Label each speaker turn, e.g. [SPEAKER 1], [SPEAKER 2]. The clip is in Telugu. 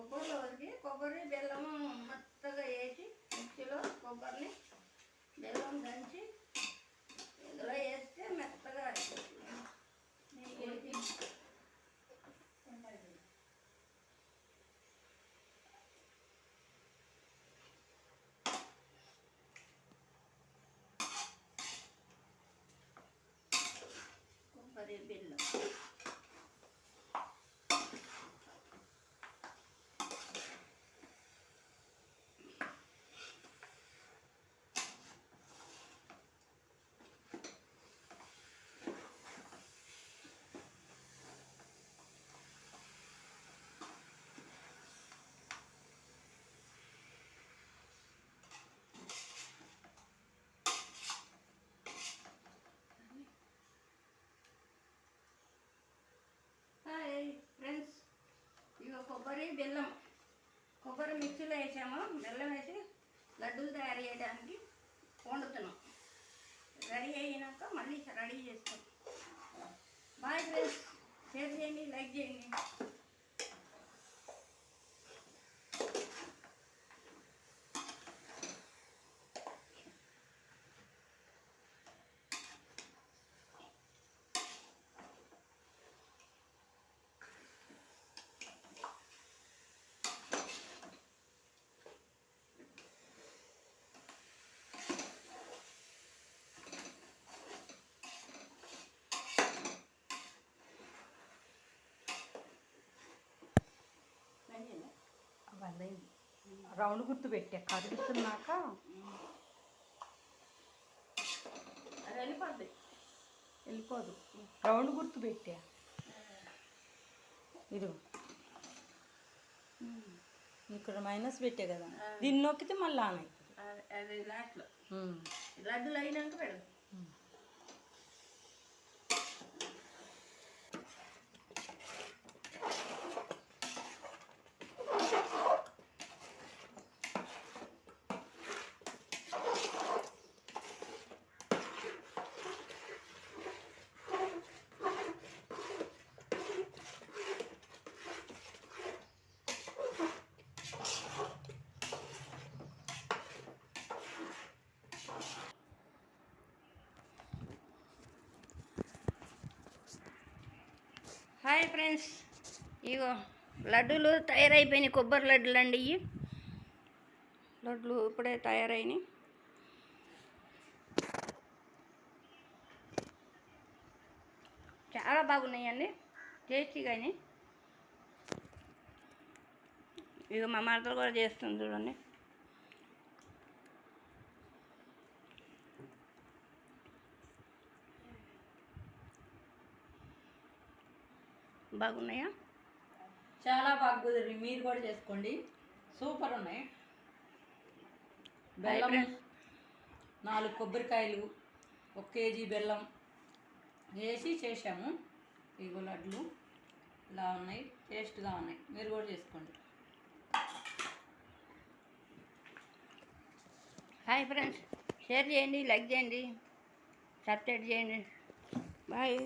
[SPEAKER 1] కొబ్బరిలోకి కొబ్బరి బెల్లము మెత్తగా వేసి మిక్సీలో కొబ్బరిని బెల్లం దంచి ఇందులో వేస్తే మెత్తగా నెయ్యి కొబ్బరి బెల్లం ఫ్రెండ్స్, ఇక కొబ్బరి మిక్సీలో వేసాము, బెల్లం వేసి లడ్డూలు తయారు చేయడానికి వండుతున్నాం. రెడీ అయినాక మళ్ళీ రెడీ చేస్తాం. బాయ్ ఫ్రెండ్స్, షేర్ చేయండి, లైక్ చేయండి.
[SPEAKER 2] రౌండ్ గుర్తు పెట్టా, కదులుతున్నాక
[SPEAKER 1] అది
[SPEAKER 2] వెళ్ళిపోదు. రౌండ్ గుర్తు పెట్టా, ఇది ఇక్కడ మైనస్ పెట్టే కదా, దీన్ని నొక్కితే మళ్ళీ ఆన్ అవుతుంది.
[SPEAKER 1] అది లాస్ట్లో లడ్డులు అయినాక పెడదాం. హాయ్ ఫ్రెండ్స్, ఇగో లడ్డూలు తయారైపోయినాయి. కొబ్బరి లడ్డూలు అండి. ఇవి లడ్డూలు ఇప్పుడే తయారైనాయి. చాలా బాగున్నాయండి, టేస్టీగా అయినాయి. ఇక మా మరదలు కూడా చేస్తుంది చూడండి. బాగున్నాయా?
[SPEAKER 2] చాలా బాగా కుదిరి, మీరు కూడా చేసుకోండి. సూపర్ ఉన్నాయి. బెల్లం 4 కొబ్బరికాయలు, 1 కేజీ బెల్లం వేసి చేసాము. ఇగో లడ్లు ఇలా ఉన్నాయి, టేస్ట్గా ఉన్నాయి. మీరు కూడా చేసుకోండి.
[SPEAKER 1] హాయ్ ఫ్రెండ్స్, షేర్ చేయండి, లైక్ చేయండి, సబ్స్క్రైబ్ చేయండి. బాయ్.